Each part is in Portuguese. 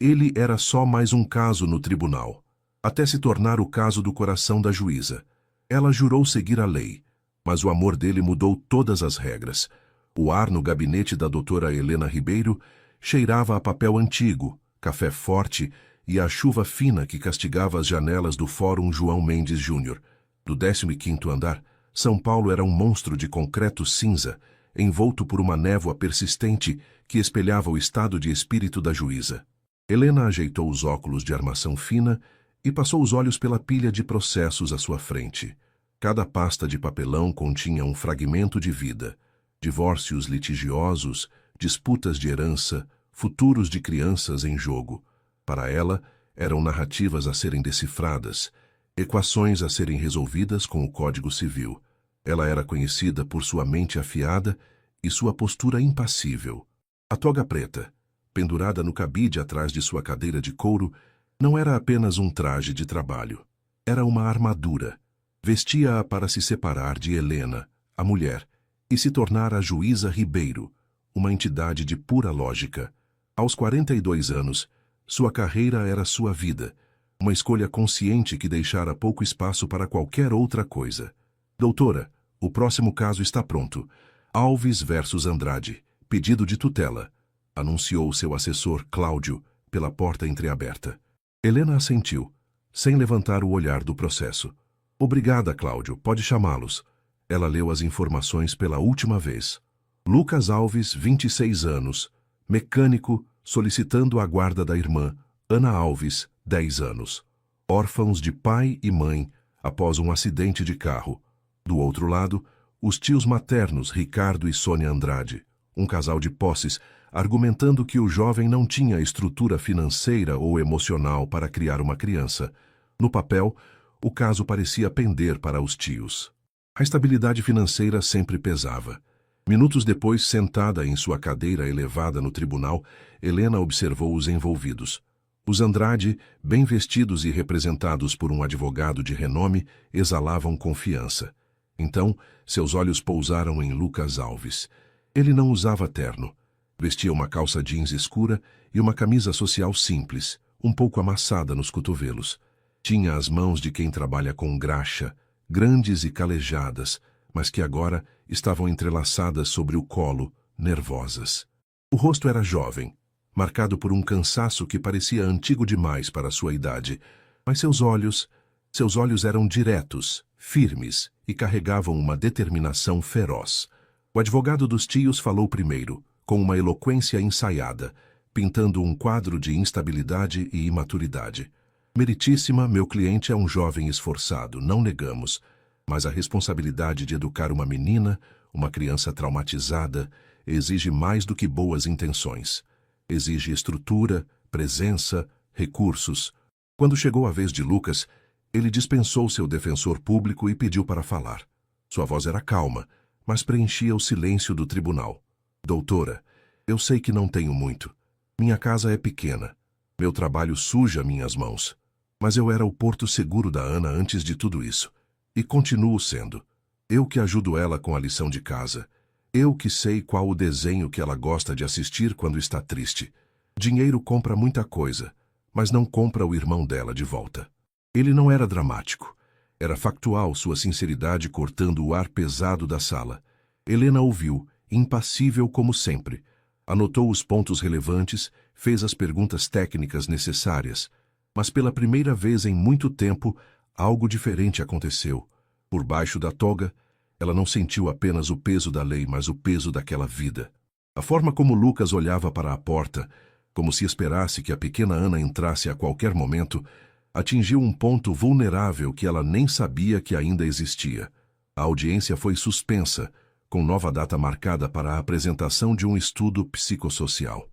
Ele era só mais um caso no tribunal, até se tornar o caso do coração da juíza. Ela jurou seguir a lei, mas o amor dele mudou todas as regras. O ar no gabinete da doutora Helena Ribeiro cheirava a papel antigo, café forte e a chuva fina que castigava as janelas do Fórum João Mendes Júnior. Do 15º andar, São Paulo era um monstro de concreto cinza, envolto por uma névoa persistente que espelhava o estado de espírito da juíza. Helena ajeitou os óculos de armação fina e passou os olhos pela pilha de processos à sua frente. Cada pasta de papelão continha um fragmento de vida: divórcios litigiosos, disputas de herança, futuros de crianças em jogo. Para ela, eram narrativas a serem decifradas, equações a serem resolvidas com o Código Civil. Ela era conhecida por sua mente afiada e sua postura impassível. A toga preta, pendurada no cabide atrás de sua cadeira de couro, não era apenas um traje de trabalho. Era uma armadura. Vestia-a para se separar de Helena, a mulher, e se tornar a juíza Ribeiro, uma entidade de pura lógica. Aos 42 anos, sua carreira era sua vida, uma escolha consciente que deixara pouco espaço para qualquer outra coisa. Doutora, o próximo caso está pronto. Alves versus Andrade, pedido de tutela, anunciou seu assessor Cláudio pela porta entreaberta. Helena assentiu, sem levantar o olhar do processo. Obrigada, Cláudio, pode chamá-los. Ela leu as informações pela última vez. Lucas Alves, 26 anos, mecânico, solicitando a guarda da irmã, Ana Alves, 10 anos. Órfãos de pai e mãe após um acidente de carro. Do outro lado, os tios maternos Ricardo e Sônia Andrade, um casal de posses, argumentando que o jovem não tinha estrutura financeira ou emocional para criar uma criança. No papel, o caso parecia pender para os tios. A estabilidade financeira sempre pesava. Minutos depois, sentada em sua cadeira elevada no tribunal, Helena observou os envolvidos. Os Andrade, bem vestidos e representados por um advogado de renome, exalavam confiança. Então, seus olhos pousaram em Lucas Alves. Ele não usava terno. Vestia uma calça jeans escura e uma camisa social simples, um pouco amassada nos cotovelos. Tinha as mãos de quem trabalha com graxa, grandes e calejadas, mas que agora estavam entrelaçadas sobre o colo, nervosas. O rosto era jovem, marcado por um cansaço que parecia antigo demais para sua idade, mas seus olhos eram diretos, firmes e carregavam uma determinação feroz. O advogado dos tios falou primeiro, com uma eloquência ensaiada, pintando um quadro de instabilidade e imaturidade. Meritíssima, meu cliente é um jovem esforçado, não negamos, mas a responsabilidade de educar uma menina, uma criança traumatizada, exige mais do que boas intenções. Exige estrutura, presença, recursos. Quando chegou a vez de Lucas, ele dispensou seu defensor público e pediu para falar. Sua voz era calma, mas preenchia o silêncio do tribunal. Doutora, eu sei que não tenho muito. Minha casa é pequena. Meu trabalho suja minhas mãos. Mas eu era o porto seguro da Ana antes de tudo isso. E continuo sendo. Eu que ajudo ela com a lição de casa. Eu que sei qual o desenho que ela gosta de assistir quando está triste. Dinheiro compra muita coisa, mas não compra o irmão dela de volta. Ele não era dramático. Era factual sua sinceridade cortando o ar pesado da sala. Helena ouviu, impassível como sempre. Anotou os pontos relevantes, fez as perguntas técnicas necessárias. Mas pela primeira vez em muito tempo, algo diferente aconteceu. Por baixo da toga, ela não sentiu apenas o peso da lei, mas o peso daquela vida. A forma como Lucas olhava para a porta, como se esperasse que a pequena Ana entrasse a qualquer momento, atingiu um ponto vulnerável que ela nem sabia que ainda existia. A audiência foi suspensa, com nova data marcada para a apresentação de um estudo psicossocial.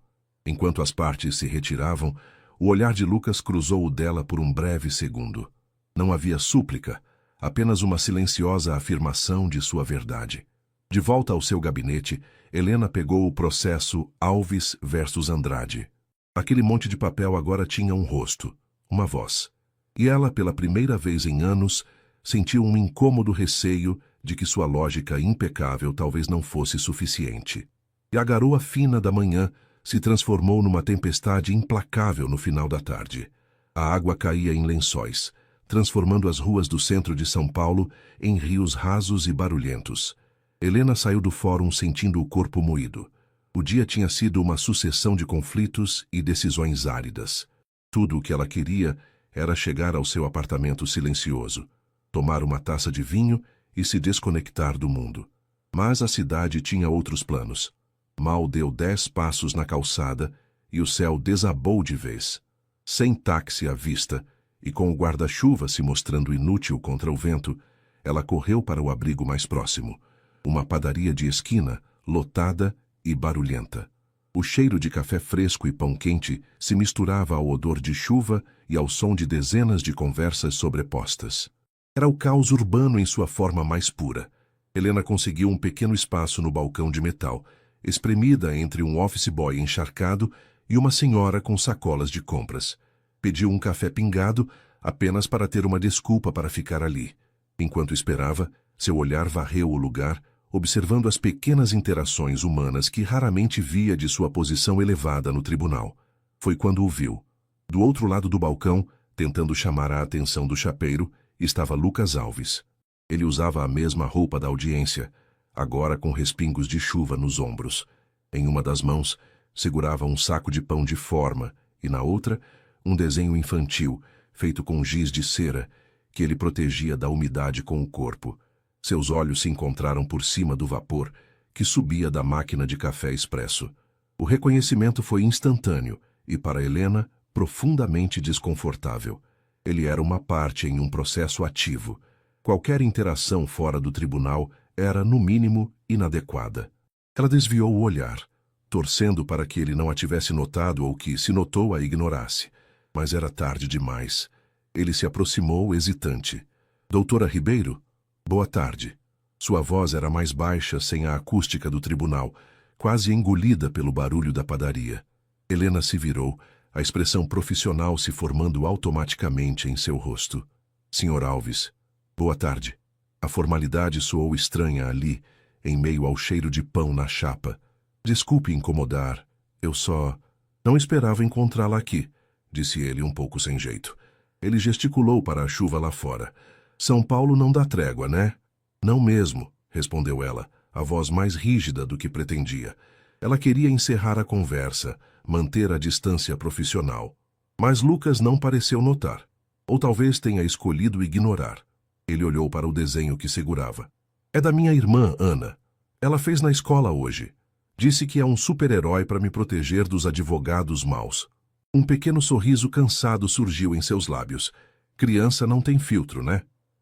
Enquanto as partes se retiravam, o olhar de Lucas cruzou o dela por um breve segundo. Não havia súplica, apenas uma silenciosa afirmação de sua verdade. De volta ao seu gabinete, Helena pegou o processo Alves versus Andrade. Aquele monte de papel agora tinha um rosto, uma voz. E ela, pela primeira vez em anos, sentiu um incômodo receio de que sua lógica impecável talvez não fosse suficiente. E a garoa fina da manhã se transformou numa tempestade implacável no final da tarde. A água caía em lençóis, transformando as ruas do centro de São Paulo em rios rasos e barulhentos. Helena saiu do fórum sentindo o corpo moído. O dia tinha sido uma sucessão de conflitos e decisões áridas. Tudo o que ela queria era chegar ao seu apartamento silencioso, tomar uma taça de vinho e se desconectar do mundo. Mas a cidade tinha outros planos. Mal deu 10 passos na calçada e o céu desabou de vez. Sem táxi à vista e com o guarda-chuva se mostrando inútil contra o vento, ela correu para o abrigo mais próximo, uma padaria de esquina, lotada e barulhenta. O cheiro de café fresco e pão quente se misturava ao odor de chuva e ao som de dezenas de conversas sobrepostas. Era o caos urbano em sua forma mais pura. Helena conseguiu um pequeno espaço no balcão de metal, espremida entre um office boy encharcado e uma senhora com sacolas de compras. Pediu um café pingado apenas para ter uma desculpa para ficar ali. Enquanto esperava, seu olhar varreu o lugar, observando as pequenas interações humanas que raramente via de sua posição elevada no tribunal. Foi quando o viu. Do outro lado do balcão, tentando chamar a atenção do chapeiro, estava Lucas Alves. Ele usava a mesma roupa da audiência, agora com respingos de chuva nos ombros. Em uma das mãos, segurava um saco de pão de forma e na outra, um desenho infantil, feito com giz de cera, que ele protegia da umidade com o corpo. Seus olhos se encontraram por cima do vapor que subia da máquina de café expresso. O reconhecimento foi instantâneo e, para Helena, profundamente desconfortável. Ele era uma parte em um processo ativo. Qualquer interação fora do tribunal era, no mínimo, inadequada. Ela desviou o olhar, torcendo para que ele não a tivesse notado ou que, se notou, a ignorasse. Mas era tarde demais. Ele se aproximou, hesitante. Doutora Ribeiro? Boa tarde. Sua voz era mais baixa, sem a acústica do tribunal, quase engolida pelo barulho da padaria. Helena se virou, a expressão profissional se formando automaticamente em seu rosto. Senhor Alves, boa tarde. A formalidade soou estranha ali, em meio ao cheiro de pão na chapa. Desculpe incomodar, eu só... Não esperava encontrá-la aqui, disse ele um pouco sem jeito. Ele gesticulou para a chuva lá fora. São Paulo não dá trégua, né? Não mesmo, respondeu ela, a voz mais rígida do que pretendia. Ela queria encerrar a conversa, manter a distância profissional. Mas Lucas não pareceu notar. Ou talvez tenha escolhido ignorar. Ele olhou para o desenho que segurava. É da minha irmã, Ana. Ela fez na escola hoje. Disse que é um super-herói para me proteger dos advogados maus. Um pequeno sorriso cansado surgiu em seus lábios. Criança não tem filtro, né?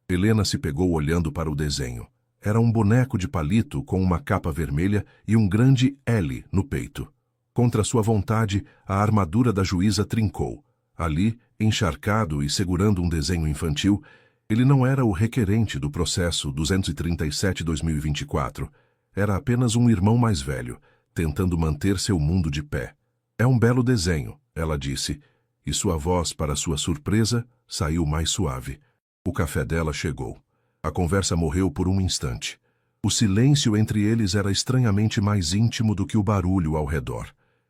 Helena se pegou olhando para o desenho. Era um boneco de palito com uma capa vermelha e um grande L no peito. Contra sua vontade, a armadura da juíza trincou. Ali, encharcado e segurando um desenho infantil, ele não era o requerente do processo 237-2024. Era apenas um irmão mais velho, tentando manter seu mundo de pé. É um belo desenho, ela disse, e sua voz, para sua surpresa, saiu mais suave. O café dela chegou. A conversa morreu por um instante. O silêncio entre eles era estranhamente mais íntimo do que o barulho ao redor.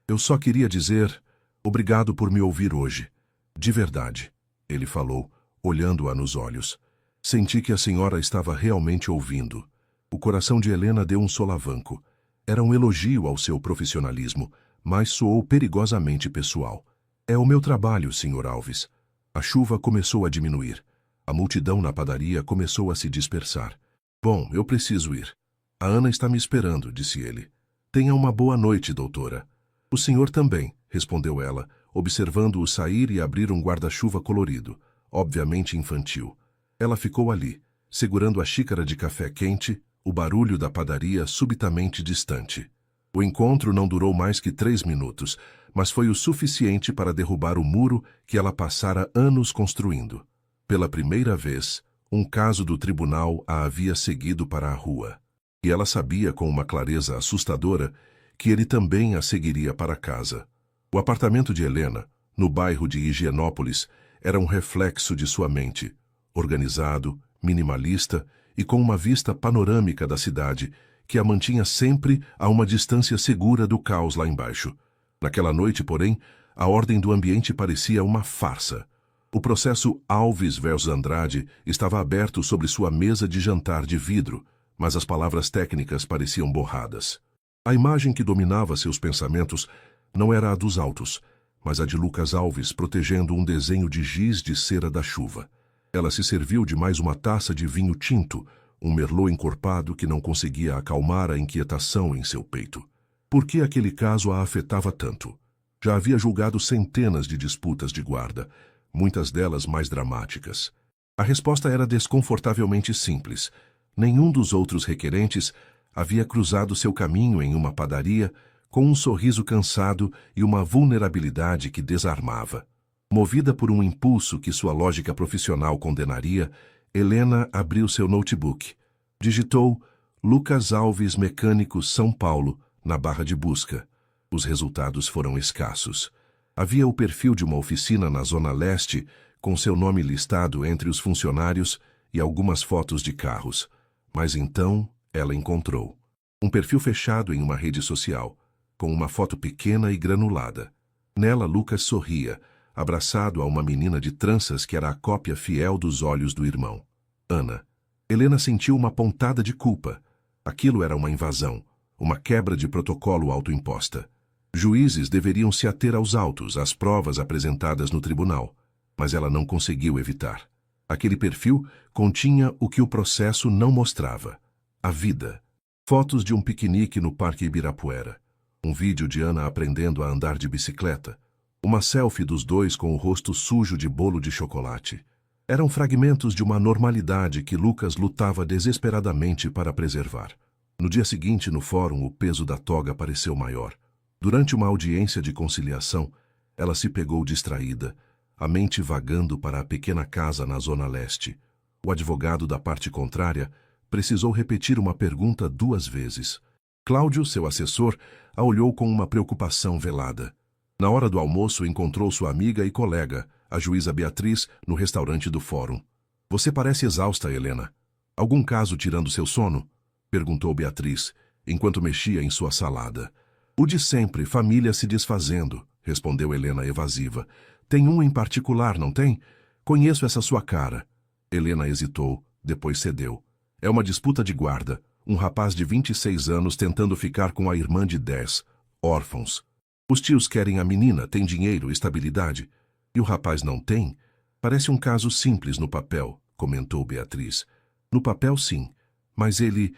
Eu só queria dizer, obrigado por me ouvir hoje. De verdade, ele falou, olhando-a nos olhos. Senti que a senhora estava realmente ouvindo. O coração de Helena deu um solavanco. Era um elogio ao seu profissionalismo, mas soou perigosamente pessoal. É o meu trabalho, Sr. Alves. A chuva começou a diminuir. A multidão na padaria começou a se dispersar. Bom, eu preciso ir. A Ana está me esperando, disse ele. Tenha uma boa noite, doutora. O senhor também, respondeu ela, observando-o sair e abrir um guarda-chuva colorido, obviamente infantil. Ela ficou ali, segurando a xícara de café quente, o barulho da padaria subitamente distante. O encontro não durou mais que 3 minutos, mas foi o suficiente para derrubar o muro que ela passara anos construindo. Pela primeira vez, um caso do tribunal a havia seguido para a rua. E ela sabia com uma clareza assustadora que ele também a seguiria para casa. O apartamento de Helena, no bairro de Higienópolis, era um reflexo de sua mente, organizado, minimalista e com uma vista panorâmica da cidade que a mantinha sempre a uma distância segura do caos lá embaixo. Naquela noite, porém, a ordem do ambiente parecia uma farsa. O processo Alves versus Andrade estava aberto sobre sua mesa de jantar de vidro, mas as palavras técnicas pareciam borradas. A imagem que dominava seus pensamentos não era a dos autos, mas a de Lucas Alves protegendo um desenho de giz de cera da chuva. Ela se serviu de mais uma taça de vinho tinto, um merlot encorpado que não conseguia acalmar a inquietação em seu peito. Por que aquele caso a afetava tanto? Já havia julgado centenas de disputas de guarda, muitas delas mais dramáticas. A resposta era desconfortavelmente simples. Nenhum dos outros requerentes havia cruzado seu caminho em uma padaria com um sorriso cansado e uma vulnerabilidade que desarmava. Movida por um impulso que sua lógica profissional condenaria, Helena abriu seu notebook. Digitou Lucas Alves Mecânico São Paulo na barra de busca. Os resultados foram escassos. Havia o perfil de uma oficina na Zona Leste, com seu nome listado entre os funcionários e algumas fotos de carros. Mas então ela encontrou um perfil fechado em uma rede social, com uma foto pequena e granulada. Nela, Lucas sorria, abraçado a uma menina de tranças que era a cópia fiel dos olhos do irmão, Ana. Helena sentiu uma pontada de culpa. Aquilo era uma invasão, uma quebra de protocolo autoimposta. Juízes deveriam se ater aos autos, às provas apresentadas no tribunal, mas ela não conseguiu evitar. Aquele perfil continha o que o processo não mostrava: a vida. Fotos de um piquenique no Parque Ibirapuera, um vídeo de Ana aprendendo a andar de bicicleta, uma selfie dos dois com o rosto sujo de bolo de chocolate. Eram fragmentos de uma normalidade que Lucas lutava desesperadamente para preservar. No dia seguinte, no fórum, o peso da toga pareceu maior. Durante uma audiência de conciliação, ela se pegou distraída, a mente vagando para a pequena casa na Zona Leste. O advogado da parte contrária precisou repetir uma pergunta 2 vezes. Cláudio, seu assessor, a olhou com uma preocupação velada. Na hora do almoço, encontrou sua amiga e colega, a juíza Beatriz, no restaurante do fórum. Você parece exausta, Helena. Algum caso tirando seu sono? Perguntou Beatriz, enquanto mexia em sua salada. O de sempre, família se desfazendo, respondeu Helena evasiva. Tem um em particular, não tem? Conheço essa sua cara. Helena hesitou, depois cedeu. É uma disputa de guarda. Um rapaz de 26 anos tentando ficar com a irmã de 10, órfãos. Os tios querem a menina, tem dinheiro, estabilidade. E o rapaz não tem? Parece um caso simples no papel, comentou Beatriz. No papel, sim. Mas ele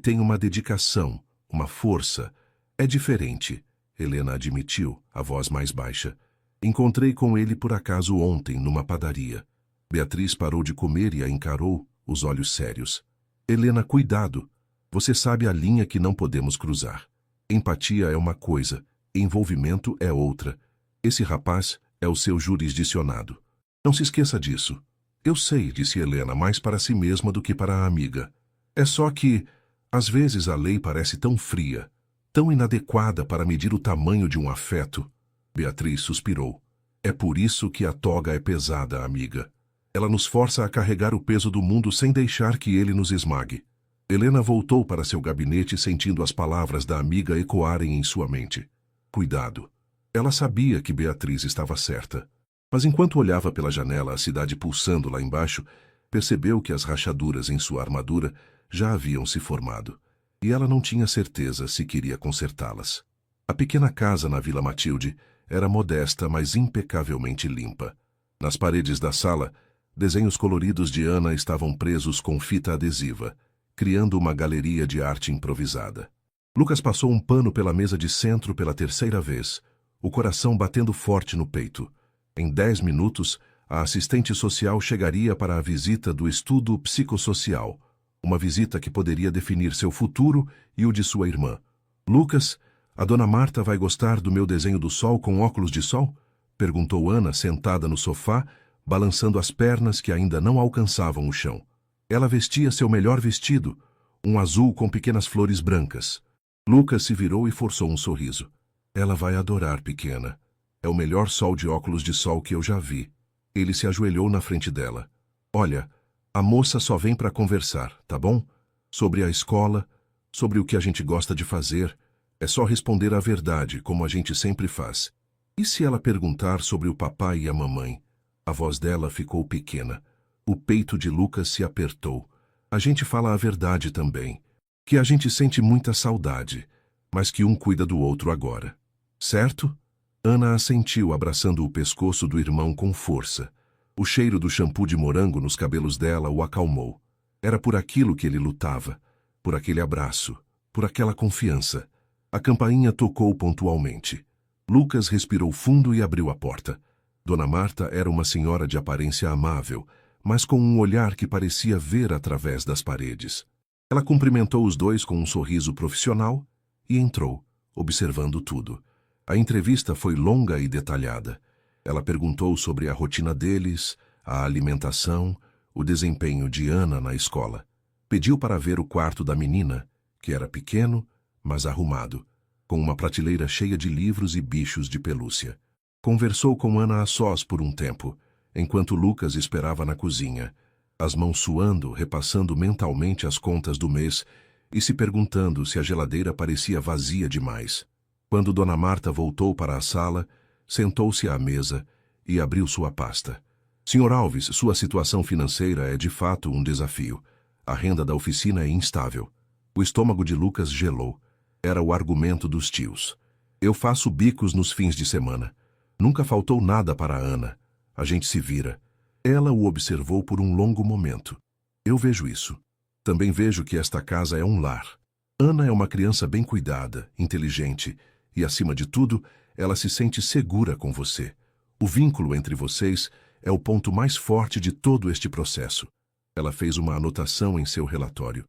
tem uma dedicação, uma força. É diferente, Helena admitiu, a voz mais baixa. Encontrei com ele por acaso ontem, numa padaria. Beatriz parou de comer e a encarou, os olhos sérios. Helena, cuidado. Você sabe a linha que não podemos cruzar. Empatia é uma coisa, envolvimento é outra. Esse rapaz é o seu jurisdicionado. Não se esqueça disso. Eu sei, disse Helena, mais para si mesma do que para a amiga. É só que, às vezes, a lei parece tão fria, tão inadequada para medir o tamanho de um afeto. Beatriz suspirou. É por isso que a toga é pesada, amiga. Ela nos força a carregar o peso do mundo sem deixar que ele nos esmague. Helena voltou para seu gabinete sentindo as palavras da amiga ecoarem em sua mente. Cuidado. Ela sabia que Beatriz estava certa. Mas enquanto olhava pela janela a cidade pulsando lá embaixo, percebeu que as rachaduras em sua armadura já haviam se formado. E ela não tinha certeza se queria consertá-las. A pequena casa na Vila Matilde era modesta, mas impecavelmente limpa. Nas paredes da sala, desenhos coloridos de Ana estavam presos com fita adesiva, criando uma galeria de arte improvisada. Lucas passou um pano pela mesa de centro pela 3ª vez, o coração batendo forte no peito. Em 10 minutos, a assistente social chegaria para a visita do estudo psicossocial, uma visita que poderia definir seu futuro e o de sua irmã. Lucas, a dona Marta vai gostar do meu desenho do sol com óculos de sol? Perguntou Ana, sentada no sofá, balançando as pernas que ainda não alcançavam o chão. Ela vestia seu melhor vestido, um azul com pequenas flores brancas. Lucas se virou e forçou um sorriso. Ela vai adorar, pequena. É o melhor sol de óculos de sol que eu já vi. Ele se ajoelhou na frente dela. Olha, a moça só vem para conversar, tá bom? Sobre a escola, sobre o que a gente gosta de fazer. É só responder a verdade, como a gente sempre faz. E se ela perguntar sobre o papai e a mamãe? A voz dela ficou pequena. O peito de Lucas se apertou. A gente fala a verdade também. Que a gente sente muita saudade, mas que um cuida do outro agora. Certo? Ana assentiu, abraçando o pescoço do irmão com força. O cheiro do shampoo de morango nos cabelos dela o acalmou. Era por aquilo que ele lutava. Por aquele abraço. Por aquela confiança. A campainha tocou pontualmente. Lucas respirou fundo e abriu a porta. Dona Marta era uma senhora de aparência amável, mas com um olhar que parecia ver através das paredes. Ela cumprimentou os dois com um sorriso profissional e entrou, observando tudo. A entrevista foi longa e detalhada. Ela perguntou sobre a rotina deles, a alimentação, o desempenho de Ana na escola. Pediu para ver o quarto da menina, que era pequeno, mas arrumado, com uma prateleira cheia de livros e bichos de pelúcia. Conversou com Ana a sós por um tempo, enquanto Lucas esperava na cozinha, as mãos suando, repassando mentalmente as contas do mês e se perguntando se a geladeira parecia vazia demais. Quando Dona Marta voltou para a sala, sentou-se à mesa e abriu sua pasta. Sr. Alves, sua situação financeira é de fato um desafio. A renda da oficina é instável. O estômago de Lucas gelou. Era o argumento dos tios. Eu faço bicos nos fins de semana. Nunca faltou nada para a Ana. A gente se vira. Ela o observou por um longo momento. Eu vejo isso. Também vejo que esta casa é um lar. Ana é uma criança bem cuidada, inteligente, e, acima de tudo, ela se sente segura com você. O vínculo entre vocês é o ponto mais forte de todo este processo. Ela fez uma anotação em seu relatório.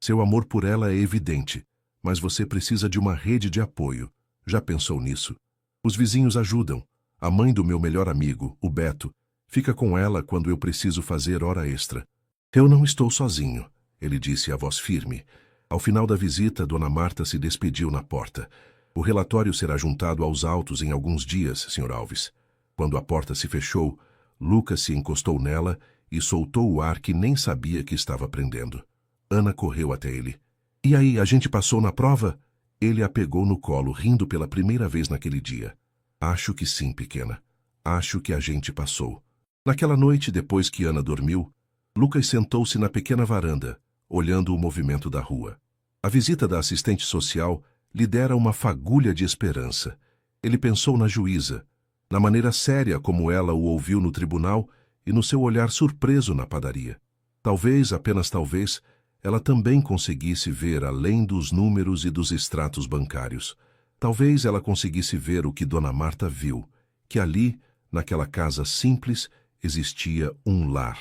Seu amor por ela é evidente, mas você precisa de uma rede de apoio. Já pensou nisso? Os vizinhos ajudam. A mãe do meu melhor amigo, o Beto, fica com ela quando eu preciso fazer hora extra. Eu não estou sozinho, ele disse a voz firme. Ao final da visita, Dona Marta se despediu na porta. O relatório será juntado aos autos em alguns dias, Sr. Alves. Quando a porta se fechou, Lucas se encostou nela e soltou o ar que nem sabia que estava prendendo. Ana correu até ele. E aí, a gente passou na prova? Ele a pegou no colo, rindo pela primeira vez naquele dia. Acho que sim, pequena. Acho que a gente passou. Naquela noite, depois que Ana dormiu, Lucas sentou-se na pequena varanda, olhando o movimento da rua. A visita da assistente social lhe dera uma fagulha de esperança. Ele pensou na juíza, na maneira séria como ela o ouviu no tribunal e no seu olhar surpreso na padaria. Talvez, apenas talvez, ela também conseguisse ver além dos números e dos extratos bancários. Talvez ela conseguisse ver o que Dona Marta viu, que ali, naquela casa simples, existia um lar.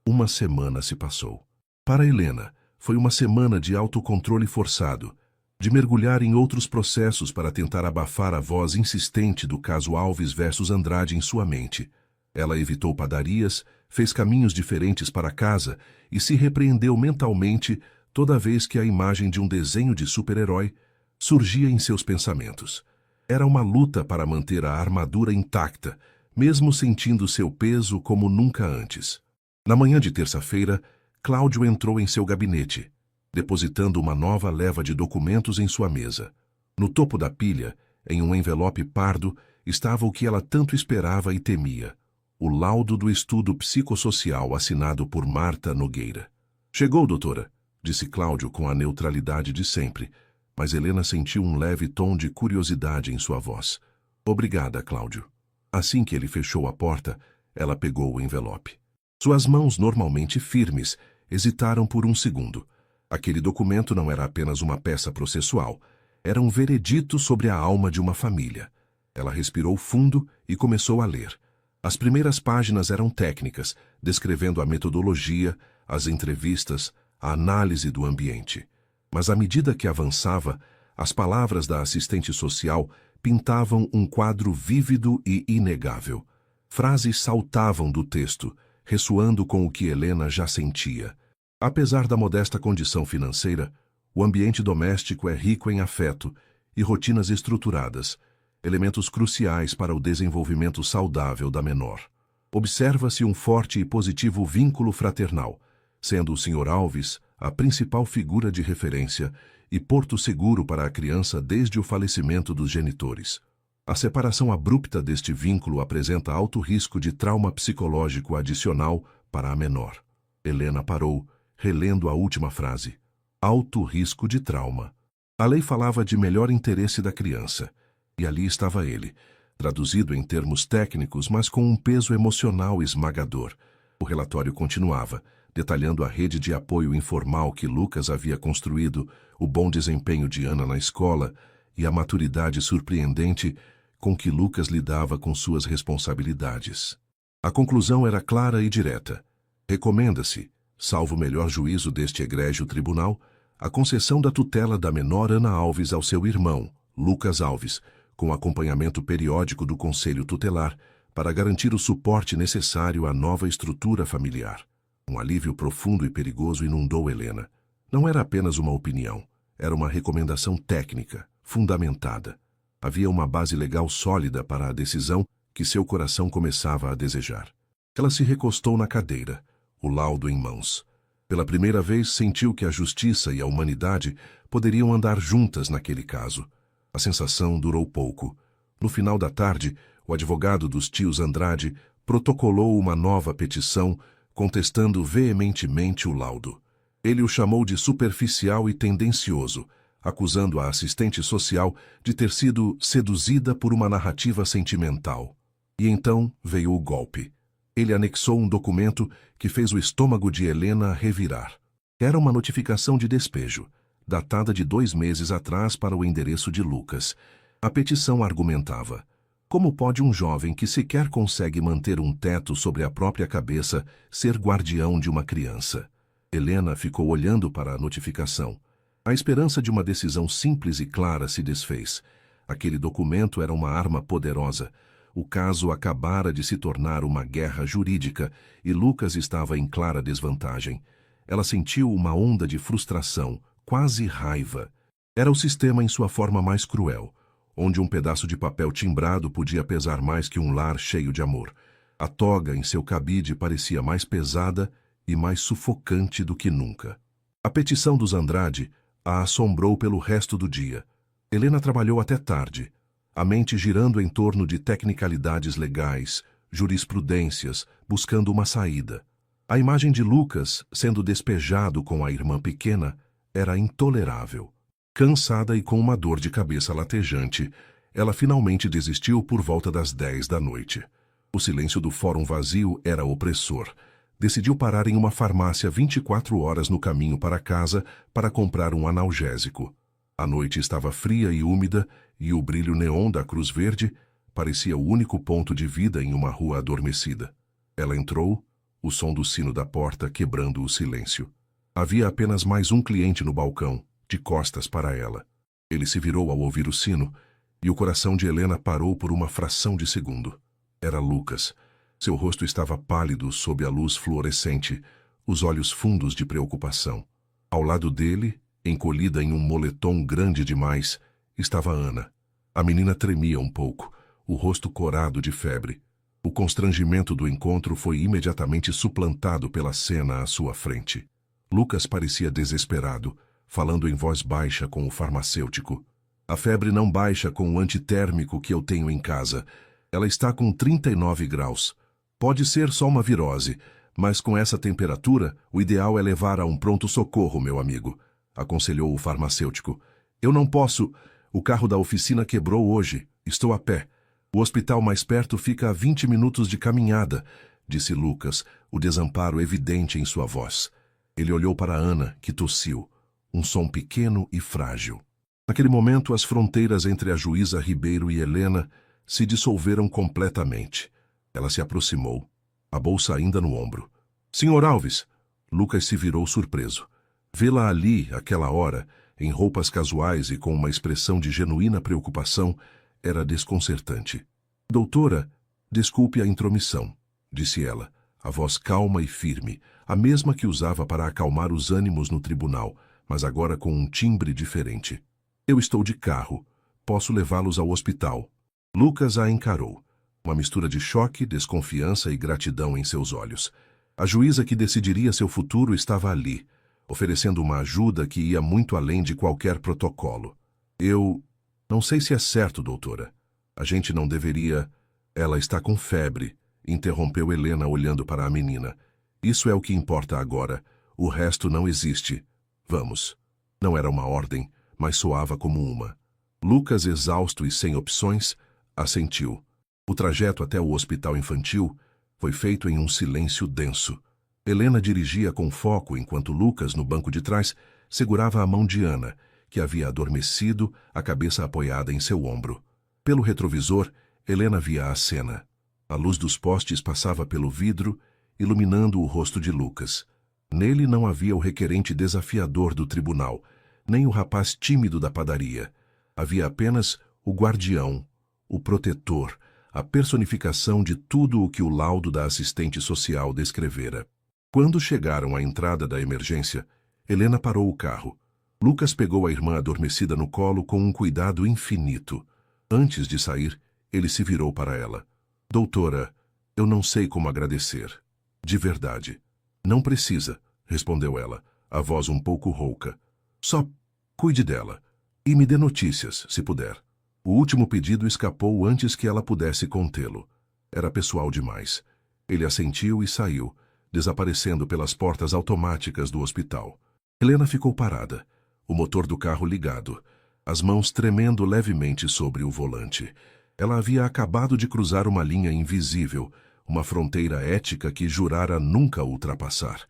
Uma semana se passou. Para Helena, foi uma semana de autocontrole forçado, de mergulhar em outros processos para tentar abafar a voz insistente do caso Alves versus Andrade em sua mente. Ela evitou padarias, fez caminhos diferentes para casa e se repreendeu mentalmente toda vez que a imagem de um desenho de super-herói surgia em seus pensamentos. Era uma luta para manter a armadura intacta, mesmo sentindo seu peso como nunca antes. Na manhã de terça-feira, Cláudio entrou em seu gabinete, depositando uma nova leva de documentos em sua mesa. No topo da pilha, em um envelope pardo, estava o que ela tanto esperava e temia: o laudo do estudo psicossocial assinado por Marta Nogueira. Chegou, doutora, disse Cláudio com a neutralidade de sempre, mas Helena sentiu um leve tom de curiosidade em sua voz. Obrigada, Cláudio. Assim que ele fechou a porta, ela pegou o envelope. Suas mãos, normalmente firmes, hesitaram por um segundo. Aquele documento não era apenas uma peça processual, era um veredito sobre a alma de uma família. Ela respirou fundo e começou a ler. As primeiras páginas eram técnicas, descrevendo a metodologia, as entrevistas, a análise do ambiente. Mas à medida que avançava, as palavras da assistente social pintavam um quadro vívido e inegável. Frases saltavam do texto, ressoando com o que Helena já sentia. Apesar da modesta condição financeira, o ambiente doméstico é rico em afeto e rotinas estruturadas, elementos cruciais para o desenvolvimento saudável da menor. Observa-se um forte e positivo vínculo fraternal, sendo o Sr. Alves a principal figura de referência e porto seguro para a criança desde o falecimento dos genitores. A separação abrupta deste vínculo apresenta alto risco de trauma psicológico adicional para a menor. Helena parou, relendo a última frase. Alto risco de trauma. A lei falava de melhor interesse da criança, e ali estava ele, traduzido em termos técnicos, mas com um peso emocional esmagador. O relatório continuava, detalhando a rede de apoio informal que Lucas havia construído, o bom desempenho de Ana na escola e a maturidade surpreendente com que Lucas lidava com suas responsabilidades. A conclusão era clara e direta. Recomenda-se, salvo o melhor juízo deste egrégio tribunal, a concessão da tutela da menor Ana Alves ao seu irmão, Lucas Alves, com acompanhamento periódico do Conselho Tutelar, para garantir o suporte necessário à nova estrutura familiar. Um alívio profundo e perigoso inundou Helena. Não era apenas uma opinião, era uma recomendação técnica, fundamentada. Havia uma base legal sólida para a decisão que seu coração começava a desejar. Ela se recostou na cadeira, o laudo em mãos. Pela primeira vez sentiu que a justiça e a humanidade poderiam andar juntas naquele caso. A sensação durou pouco. No final da tarde, o advogado dos tios Andrade protocolou uma nova petição contestando veementemente o laudo. Ele o chamou de superficial e tendencioso, acusando a assistente social de ter sido seduzida por uma narrativa sentimental. E então veio o golpe. Ele anexou um documento que fez o estômago de Helena revirar. Era uma notificação de despejo, datada de 2 meses atrás para o endereço de Lucas. A petição argumentava: como pode um jovem que sequer consegue manter um teto sobre a própria cabeça ser guardião de uma criança? Helena ficou olhando para a notificação. A esperança de uma decisão simples e clara se desfez. Aquele documento era uma arma poderosa. O caso acabara de se tornar uma guerra jurídica e Lucas estava em clara desvantagem. Ela sentiu uma onda de frustração, quase raiva. Era o sistema em sua forma mais cruel, onde um pedaço de papel timbrado podia pesar mais que um lar cheio de amor. A toga em seu cabide parecia mais pesada e mais sufocante do que nunca. A petição dos Andrade a assombrou pelo resto do dia. Helena trabalhou até tarde, a mente girando em torno de tecnicalidades legais, jurisprudências, buscando uma saída. A imagem de Lucas sendo despejado com a irmã pequena era intolerável. Cansada e com uma dor de cabeça latejante, ela finalmente desistiu por volta das 10 da noite. O silêncio do fórum vazio era opressor. Decidiu parar em uma farmácia 24 horas no caminho para casa para comprar um analgésico. A noite estava fria e úmida e o brilho neon da Cruz Verde parecia o único ponto de vida em uma rua adormecida. Ela entrou, o som do sino da porta quebrando o silêncio. Havia apenas mais um cliente no balcão, de costas para ela. Ele se virou ao ouvir o sino e o coração de Helena parou por uma fração de segundo. Era Lucas. Seu rosto estava pálido sob a luz fluorescente, os olhos fundos de preocupação. Ao lado dele, encolhida em um moletom grande demais, estava Ana. A menina tremia um pouco, o rosto corado de febre. O constrangimento do encontro foi imediatamente suplantado pela cena à sua frente. Lucas parecia desesperado, falando em voz baixa com o farmacêutico. A febre não baixa com o antitérmico que eu tenho em casa. Ela está com 39 graus. Pode ser só uma virose, mas com essa temperatura, o ideal é levar a um pronto-socorro, meu amigo, aconselhou o farmacêutico. Eu não posso. O carro da oficina quebrou hoje. Estou a pé. O hospital mais perto fica a 20 minutos de caminhada, disse Lucas, o desamparo evidente em sua voz. Ele olhou para Ana, que tossiu. Um som pequeno e frágil. Naquele momento, as fronteiras entre a juíza Ribeiro e Helena se dissolveram completamente. Ela se aproximou, a bolsa ainda no ombro. Senhor Alves! Lucas se virou surpreso. Vê-la ali, àquela hora, em roupas casuais e com uma expressão de genuína preocupação, era desconcertante. Doutora, desculpe a intromissão, disse ela, a voz calma e firme, a mesma que usava para acalmar os ânimos no tribunal, mas agora com um timbre diferente. Eu estou de carro. Posso levá-los ao hospital. Lucas a encarou. Uma mistura de choque, desconfiança e gratidão em seus olhos. A juíza que decidiria seu futuro estava ali. oferecendo uma ajuda que ia muito além de qualquer protocolo. Eu não sei se é certo, doutora. A gente não deveria... Ela está com febre, interrompeu Helena olhando para a menina. Isso é o que importa agora. O resto não existe. Vamos. Não era uma ordem, mas soava como uma. Lucas, exausto e sem opções, assentiu. O trajeto até o hospital infantil foi feito em um silêncio denso. Helena dirigia com foco enquanto Lucas, no banco de trás, segurava a mão de Ana, que havia adormecido, a cabeça apoiada em seu ombro. Pelo retrovisor, Helena via a cena. A luz dos postes passava pelo vidro, iluminando o rosto de Lucas. Nele não havia o requerente desafiador do tribunal, nem o rapaz tímido da padaria. Havia apenas o guardião, o protetor, a personificação de tudo o que o laudo da assistente social descrevera. Quando chegaram à entrada da emergência, Helena parou o carro. Lucas pegou a irmã adormecida no colo com um cuidado infinito. Antes de sair, ele se virou para ela. Doutora, eu não sei como agradecer. De verdade. Não precisa, respondeu ela, a voz um pouco rouca. Só cuide dela. E me dê notícias, se puder. O último pedido escapou antes que ela pudesse contê-lo. Era pessoal demais. Ele assentiu e saiu, desaparecendo pelas portas automáticas do hospital. Helena ficou parada, o motor do carro ligado, as mãos tremendo levemente sobre o volante. Ela havia acabado de cruzar uma linha invisível, uma fronteira ética que jurara nunca ultrapassar.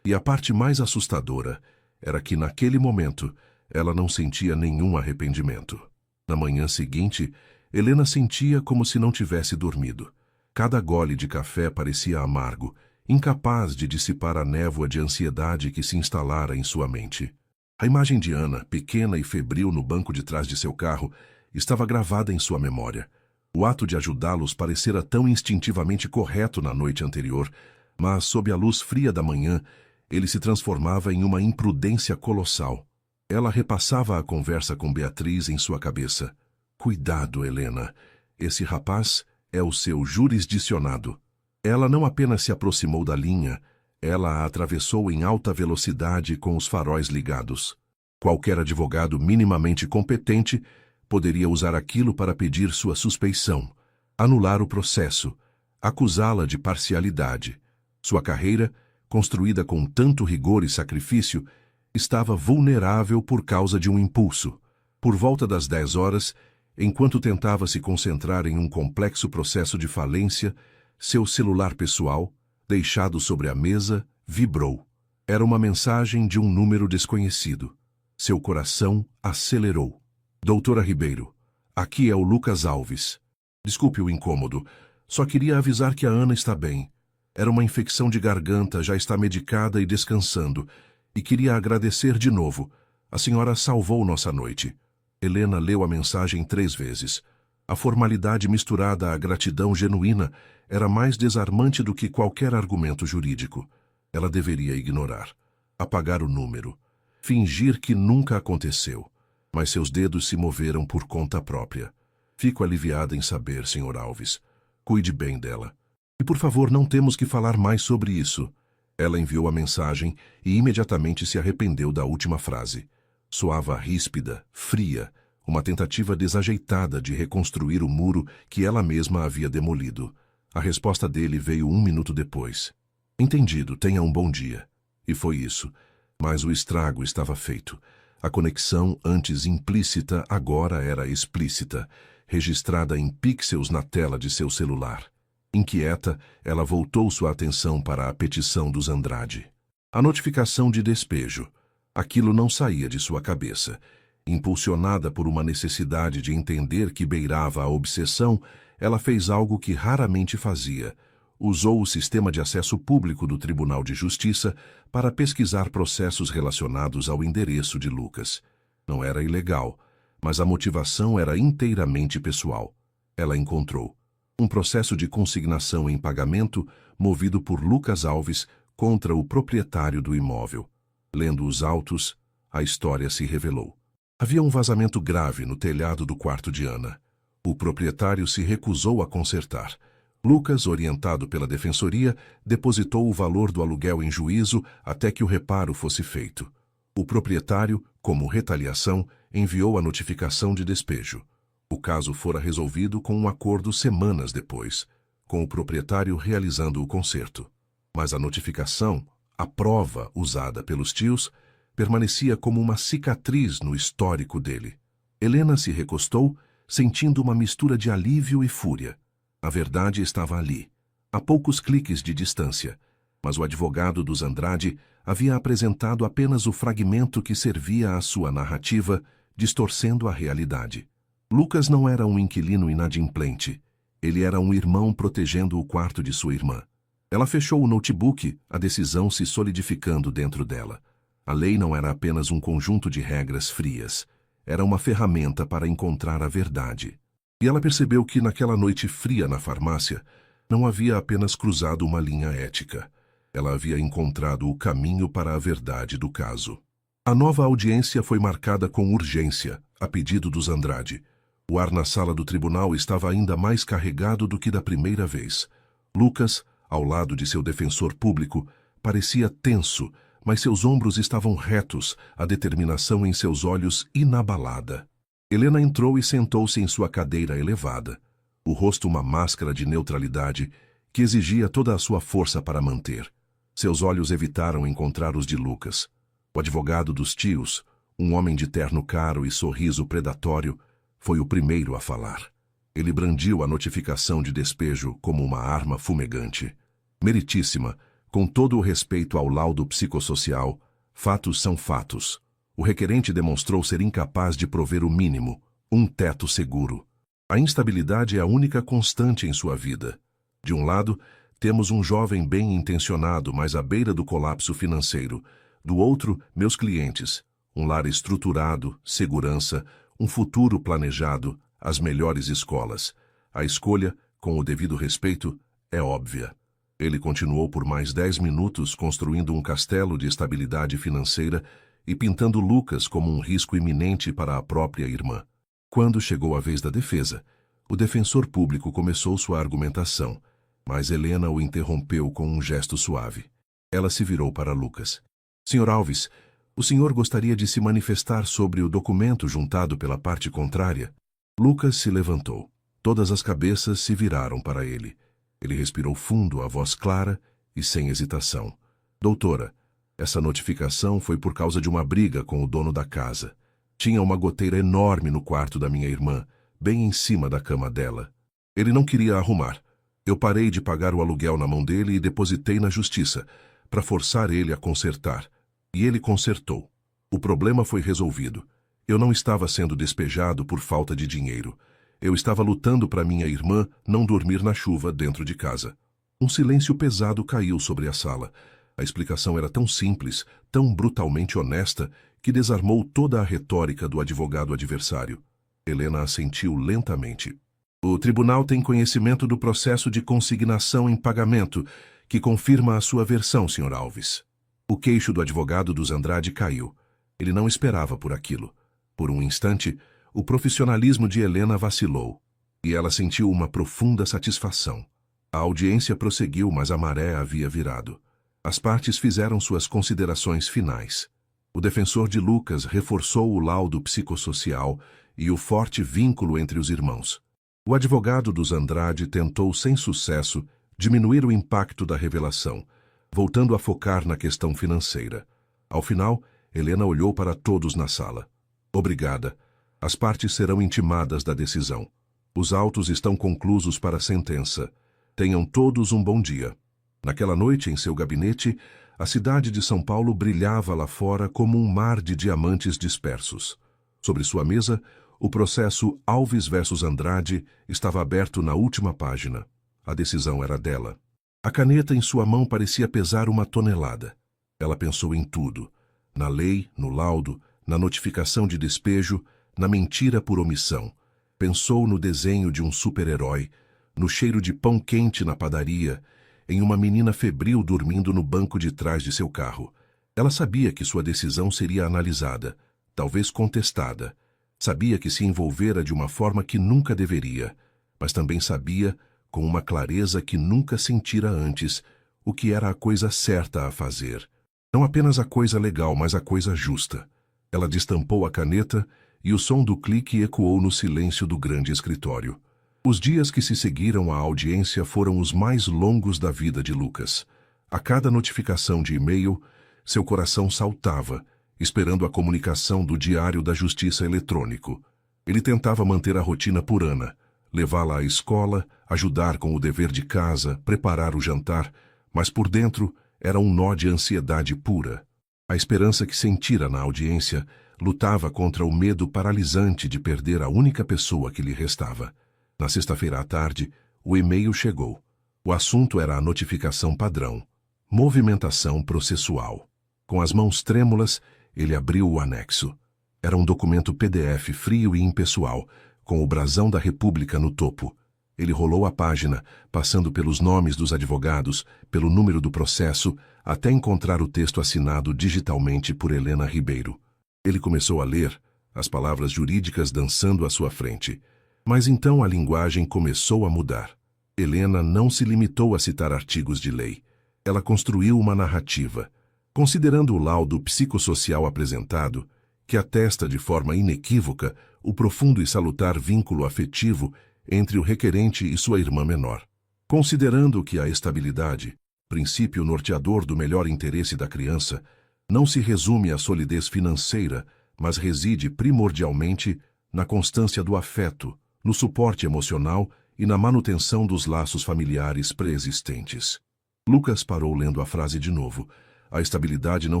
E a parte mais assustadora era que, naquele momento, ela não sentia nenhum arrependimento. Na manhã seguinte, Helena sentia como se não tivesse dormido. Cada gole de café parecia amargo, incapaz de dissipar a névoa de ansiedade que se instalara em sua mente. A imagem de Ana, pequena e febril no banco de trás de seu carro, estava gravada em sua memória. O ato de ajudá-los parecera tão instintivamente correto na noite anterior, mas, sob a luz fria da manhã, ele se transformava em uma imprudência colossal. Ela repassava a conversa com Beatriz em sua cabeça. Cuidado, Helena. Esse rapaz é o seu jurisdicionado. Ela não apenas se aproximou da linha, ela a atravessou em alta velocidade com os faróis ligados. Qualquer advogado minimamente competente poderia usar aquilo para pedir sua suspeição, anular o processo, acusá-la de parcialidade. Sua carreira, construída com tanto rigor e sacrifício, estava vulnerável por causa de um impulso. Por volta das 10 horas, enquanto tentava se concentrar em um complexo processo de falência, seu celular pessoal, deixado sobre a mesa, vibrou. Era uma mensagem de um número desconhecido. Seu coração acelerou. Doutora Ribeiro, aqui é o Lucas Alves. Desculpe o incômodo, só queria avisar que a Ana está bem. Era uma infecção de garganta, já está medicada e descansando. E queria agradecer de novo. A senhora salvou nossa noite. Helena leu a mensagem 3 vezes. A formalidade misturada à gratidão genuína era mais desarmante do que qualquer argumento jurídico. Ela deveria ignorar, apagar o número, fingir que nunca aconteceu. Mas seus dedos se moveram por conta própria. Fico aliviada em saber, Sr. Alves. Cuide bem dela. E por favor, não temos que falar mais sobre isso. Ela enviou a mensagem e imediatamente se arrependeu da última frase. Soava ríspida, fria, uma tentativa desajeitada de reconstruir o muro que ela mesma havia demolido. A resposta dele veio 1 minuto depois. Entendido, tenha um bom dia. E foi isso. Mas o estrago estava feito. A conexão, antes implícita, agora era explícita, registrada em pixels na tela de seu celular. Inquieta, ela voltou sua atenção para a petição dos Andrade. A notificação de despejo. Aquilo não saía de sua cabeça. Impulsionada por uma necessidade de entender que beirava a obsessão, ela fez algo que raramente fazia. Usou o sistema de acesso público do Tribunal de Justiça para pesquisar processos relacionados ao endereço de Lucas. Não era ilegal, mas a motivação era inteiramente pessoal. Ela encontrou um processo de consignação em pagamento movido por Lucas Alves contra o proprietário do imóvel. Lendo os autos, a história se revelou. Havia um vazamento grave no telhado do quarto de Ana. O proprietário se recusou a consertar. Lucas, orientado pela defensoria, depositou o valor do aluguel em juízo até que o reparo fosse feito. O proprietário, como retaliação, enviou a notificação de despejo. O caso fora resolvido com um acordo semanas depois, com o proprietário realizando o conserto. Mas a notificação, a prova usada pelos tios, permanecia como uma cicatriz no histórico dele. Helena se recostou, sentindo uma mistura de alívio e fúria. A verdade estava ali, a poucos cliques de distância, mas o advogado dos Andrade havia apresentado apenas o fragmento que servia à sua narrativa, distorcendo a realidade. Lucas não era um inquilino inadimplente. Ele era um irmão protegendo o quarto de sua irmã. Ela fechou o notebook, a decisão se solidificando dentro dela. A lei não era apenas um conjunto de regras frias. Era uma ferramenta para encontrar a verdade. E ela percebeu que, naquela noite fria na farmácia, não havia apenas cruzado uma linha ética. Ela havia encontrado o caminho para a verdade do caso. A nova audiência foi marcada com urgência, a pedido dos Andrade. O ar na sala do tribunal estava ainda mais carregado do que da primeira vez. Lucas, ao lado de seu defensor público, parecia tenso, mas seus ombros estavam retos, a determinação em seus olhos inabalada. Helena entrou e sentou-se em sua cadeira elevada, o rosto uma máscara de neutralidade que exigia toda a sua força para manter. Seus olhos evitaram encontrar os de Lucas. O advogado dos tios, um homem de terno caro e sorriso predatório, foi o primeiro a falar. Ele brandiu a notificação de despejo como uma arma fumegante. Meritíssima, com todo o respeito ao laudo psicossocial, fatos são fatos. O requerente demonstrou ser incapaz de prover o mínimo, um teto seguro. A instabilidade é a única constante em sua vida. De um lado, temos um jovem bem-intencionado, mas à beira do colapso financeiro. Do outro, meus clientes. Um lar estruturado, segurança, um futuro planejado, as melhores escolas. A escolha, com o devido respeito, é óbvia. Ele continuou por mais 10 minutos construindo um castelo de estabilidade financeira e pintando Lucas como um risco iminente para a própria irmã. Quando chegou a vez da defesa, o defensor público começou sua argumentação, mas Helena o interrompeu com um gesto suave. Ela se virou para Lucas. Sr. Alves, o senhor gostaria de se manifestar sobre o documento juntado pela parte contrária? Lucas se levantou. Todas as cabeças se viraram para ele. Ele respirou fundo, a voz clara e sem hesitação. Doutora, essa notificação foi por causa de uma briga com o dono da casa. Tinha uma goteira enorme no quarto da minha irmã, bem em cima da cama dela. Ele não queria arrumar. Eu parei de pagar o aluguel na mão dele e depositei na justiça, para forçar ele a consertar. E ele consertou. O problema foi resolvido. Eu não estava sendo despejado por falta de dinheiro. Eu estava lutando para minha irmã não dormir na chuva dentro de casa. Um silêncio pesado caiu sobre a sala. A explicação era tão simples, tão brutalmente honesta, que desarmou toda a retórica do advogado adversário. Helena assentiu lentamente. O tribunal tem conhecimento do processo de consignação em pagamento, que confirma a sua versão, Sr. Alves. O queixo do advogado dos Andrade caiu. Ele não esperava por aquilo. Por um instante, o profissionalismo de Helena vacilou, e ela sentiu uma profunda satisfação. A audiência prosseguiu, mas a maré havia virado. As partes fizeram suas considerações finais. O defensor de Lucas reforçou o laudo psicossocial e o forte vínculo entre os irmãos. O advogado dos Andrade tentou, sem sucesso, diminuir o impacto da revelação, voltando a focar na questão financeira. Ao final, Helena olhou para todos na sala. Obrigada. As partes serão intimadas da decisão. Os autos estão conclusos para a sentença. Tenham todos um bom dia. Naquela noite, em seu gabinete, a cidade de São Paulo brilhava lá fora como um mar de diamantes dispersos. Sobre sua mesa, o processo Alves versus Andrade estava aberto na última página. A decisão era dela. A caneta em sua mão parecia pesar 1 tonelada. Ela pensou em tudo. Na lei, no laudo, na notificação de despejo, na mentira por omissão. Pensou no desenho de um super-herói, no cheiro de pão quente na padaria, em uma menina febril dormindo no banco de trás de seu carro. Ela sabia que sua decisão seria analisada, talvez contestada. Sabia que se envolvera de uma forma que nunca deveria, mas também sabia, com uma clareza que nunca sentira antes, o que era a coisa certa a fazer. Não apenas a coisa legal, mas a coisa justa. Ela destampou a caneta e o som do clique ecoou no silêncio do grande escritório. Os dias que se seguiram à audiência foram os mais longos da vida de Lucas. A cada notificação de e-mail, seu coração saltava, esperando a comunicação do Diário da Justiça eletrônico. Ele tentava manter a rotina por Ana, levá-la à escola, ajudar com o dever de casa, preparar o jantar, mas por dentro era um nó de ansiedade pura. A esperança que sentira na audiência lutava contra o medo paralisante de perder a única pessoa que lhe restava. Na sexta-feira à tarde, o e-mail chegou. O assunto era a notificação padrão: movimentação processual. Com as mãos trêmulas, ele abriu o anexo. Era um documento PDF frio e impessoal, com o brasão da República no topo. Ele rolou a página, passando pelos nomes dos advogados, pelo número do processo, até encontrar o texto assinado digitalmente por Helena Ribeiro. Ele começou a ler, as palavras jurídicas dançando à sua frente. Mas então a linguagem começou a mudar. Helena não se limitou a citar artigos de lei. Ela construiu uma narrativa. Considerando o laudo psicossocial apresentado, que atesta de forma inequívoca o profundo e salutar vínculo afetivo entre o requerente e sua irmã menor. Considerando que a estabilidade, princípio norteador do melhor interesse da criança, não se resume à solidez financeira, mas reside primordialmente na constância do afeto, no suporte emocional e na manutenção dos laços familiares preexistentes. Lucas parou lendo a frase de novo. A estabilidade não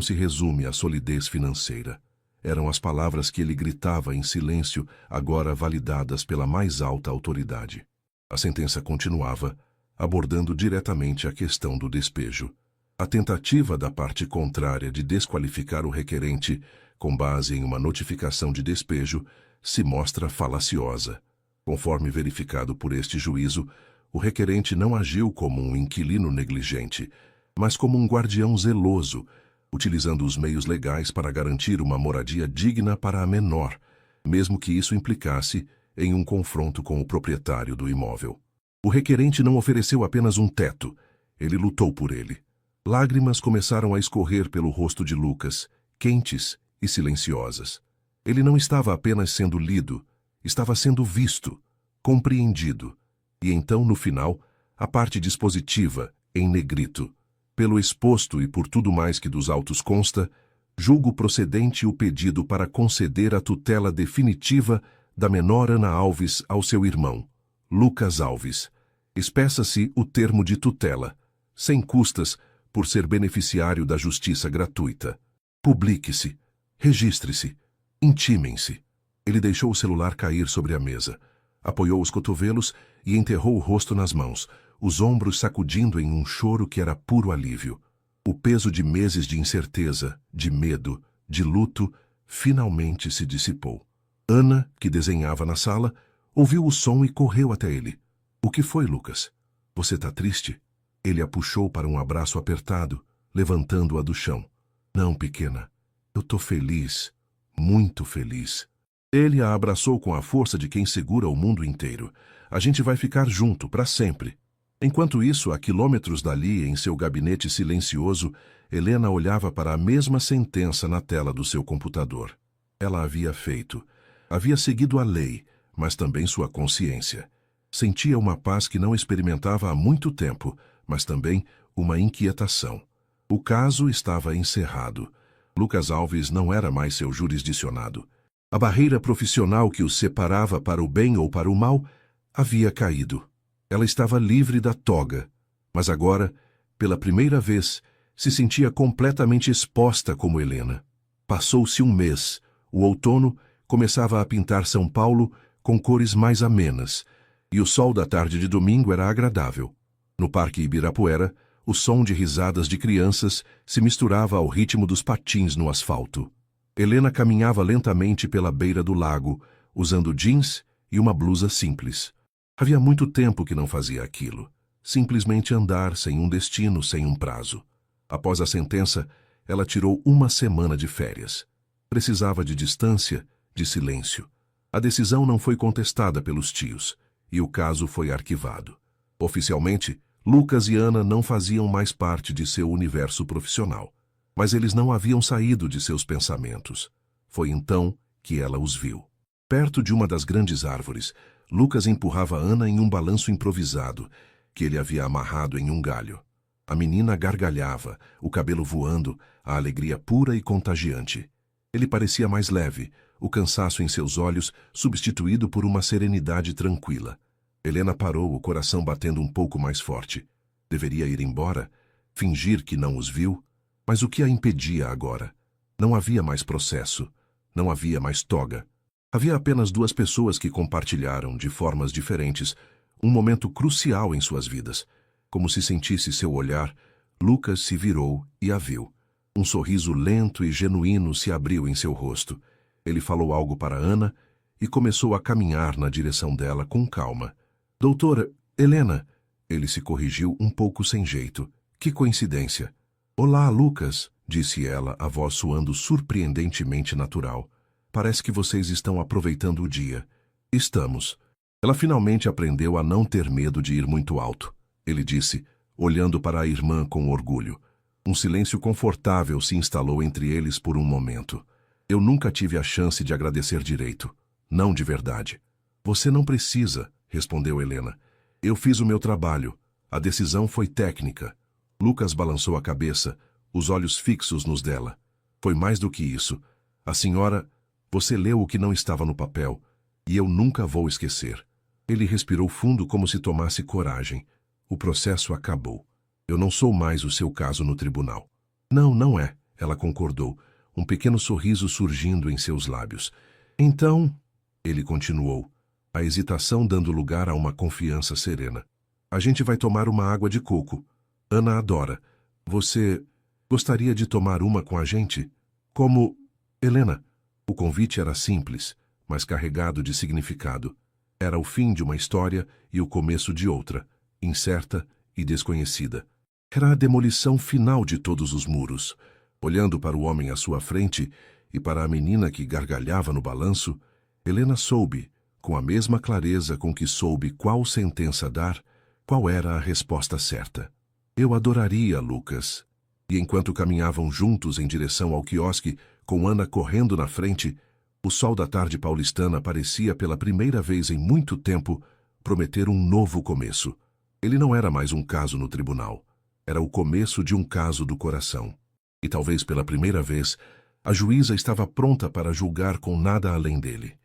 se resume à solidez financeira. Eram as palavras que ele gritava em silêncio, agora validadas pela mais alta autoridade. A sentença continuava, abordando diretamente a questão do despejo. A tentativa da parte contrária de desqualificar o requerente, com base em uma notificação de despejo, se mostra falaciosa. Conforme verificado por este juízo, o requerente não agiu como um inquilino negligente, mas como um guardião zeloso, utilizando os meios legais para garantir uma moradia digna para a menor, mesmo que isso implicasse em um confronto com o proprietário do imóvel. O requerente não ofereceu apenas um teto, ele lutou por ele. Lágrimas começaram a escorrer pelo rosto de Lucas, quentes e silenciosas. Ele não estava apenas sendo lido, estava sendo visto, compreendido. E então, no final, a parte dispositiva, em negrito. Pelo exposto e por tudo mais que dos autos consta, julgo procedente o pedido para conceder a tutela definitiva da menor Ana Alves ao seu irmão, Lucas Alves. Espeça-se o termo de tutela, sem custas, por ser beneficiário da justiça gratuita. Publique-se, registre-se, intimem-se. Ele deixou o celular cair sobre a mesa, apoiou os cotovelos e enterrou o rosto nas mãos, os ombros sacudindo em um choro que era puro alívio. O peso de meses de incerteza, de medo, de luto, finalmente se dissipou. Ana, que desenhava na sala, ouviu o som e correu até ele. — O que foi, Lucas? Você tá triste? Ele a puxou para um abraço apertado, levantando-a do chão. — Não, pequena. Eu tô feliz, muito feliz. Ele a abraçou com a força de quem segura o mundo inteiro. A gente vai ficar junto, para sempre. Enquanto isso, a quilômetros dali, em seu gabinete silencioso, Helena olhava para a mesma sentença na tela do seu computador. Ela havia feito. Havia seguido a lei, mas também sua consciência. Sentia uma paz que não experimentava há muito tempo, mas também uma inquietação. O caso estava encerrado. Lucas Alves não era mais seu jurisdicionado. A barreira profissional que os separava para o bem ou para o mal havia caído. Ela estava livre da toga, mas agora, pela primeira vez, se sentia completamente exposta como Helena. Passou-se um mês. O outono começava a pintar São Paulo com cores mais amenas, e o sol da tarde de domingo era agradável. No Parque Ibirapuera, o som de risadas de crianças se misturava ao ritmo dos patins no asfalto. Helena caminhava lentamente pela beira do lago, usando jeans e uma blusa simples. Havia muito tempo que não fazia aquilo. Simplesmente andar sem um destino, sem um prazo. Após a sentença, ela tirou uma semana de férias. Precisava de distância, de silêncio. A decisão não foi contestada pelos tios, e o caso foi arquivado. Oficialmente, Lucas e Ana não faziam mais parte de seu universo profissional, mas eles não haviam saído de seus pensamentos. Foi então que ela os viu. Perto de uma das grandes árvores, Lucas empurrava Ana em um balanço improvisado, que ele havia amarrado em um galho. A menina gargalhava, o cabelo voando, a alegria pura e contagiante. Ele parecia mais leve, o cansaço em seus olhos substituído por uma serenidade tranquila. Helena parou, o coração batendo um pouco mais forte. Deveria ir embora, fingir que não os viu, mas o que a impedia agora? Não havia mais processo, não havia mais toga. Havia apenas duas pessoas que compartilharam, de formas diferentes, um momento crucial em suas vidas. Como se sentisse seu olhar, Lucas se virou e a viu. Um sorriso lento e genuíno se abriu em seu rosto. Ele falou algo para Ana e começou a caminhar na direção dela com calma. Doutora, Helena, ele se corrigiu um pouco sem jeito. Que coincidência. Olá, Lucas, disse ela, a voz soando surpreendentemente natural. Parece que vocês estão aproveitando o dia. Estamos. Ela finalmente aprendeu a não ter medo de ir muito alto. Ele disse, olhando para a irmã com orgulho. Um silêncio confortável se instalou entre eles por um momento. Eu nunca tive a chance de agradecer direito. Não de verdade. Você não precisa, respondeu Helena. Eu fiz o meu trabalho. A decisão foi técnica. Lucas balançou a cabeça, os olhos fixos nos dela. Foi mais do que isso. A senhora... Você leu o que não estava no papel, e eu nunca vou esquecer. Ele respirou fundo como se tomasse coragem. O processo acabou. Eu não sou mais o seu caso no tribunal. Não, não é, ela concordou, um pequeno sorriso surgindo em seus lábios. Então, ele continuou, a hesitação dando lugar a uma confiança serena. A gente vai tomar uma água de coco. Ana adora. Você gostaria de tomar uma com a gente? Como... Helena... O convite era simples, mas carregado de significado. Era o fim de uma história e o começo de outra, incerta e desconhecida. Era a demolição final de todos os muros. Olhando para o homem à sua frente e para a menina que gargalhava no balanço, Helena soube, com a mesma clareza com que soube qual sentença dar, qual era a resposta certa. Eu adoraria, Lucas. E enquanto caminhavam juntos em direção ao quiosque, com Ana correndo na frente, o sol da tarde paulistana parecia pela primeira vez em muito tempo prometer um novo começo. Ele não era mais um caso no tribunal. Era o começo de um caso do coração. E talvez pela primeira vez, a juíza estava pronta para julgar com nada além dele.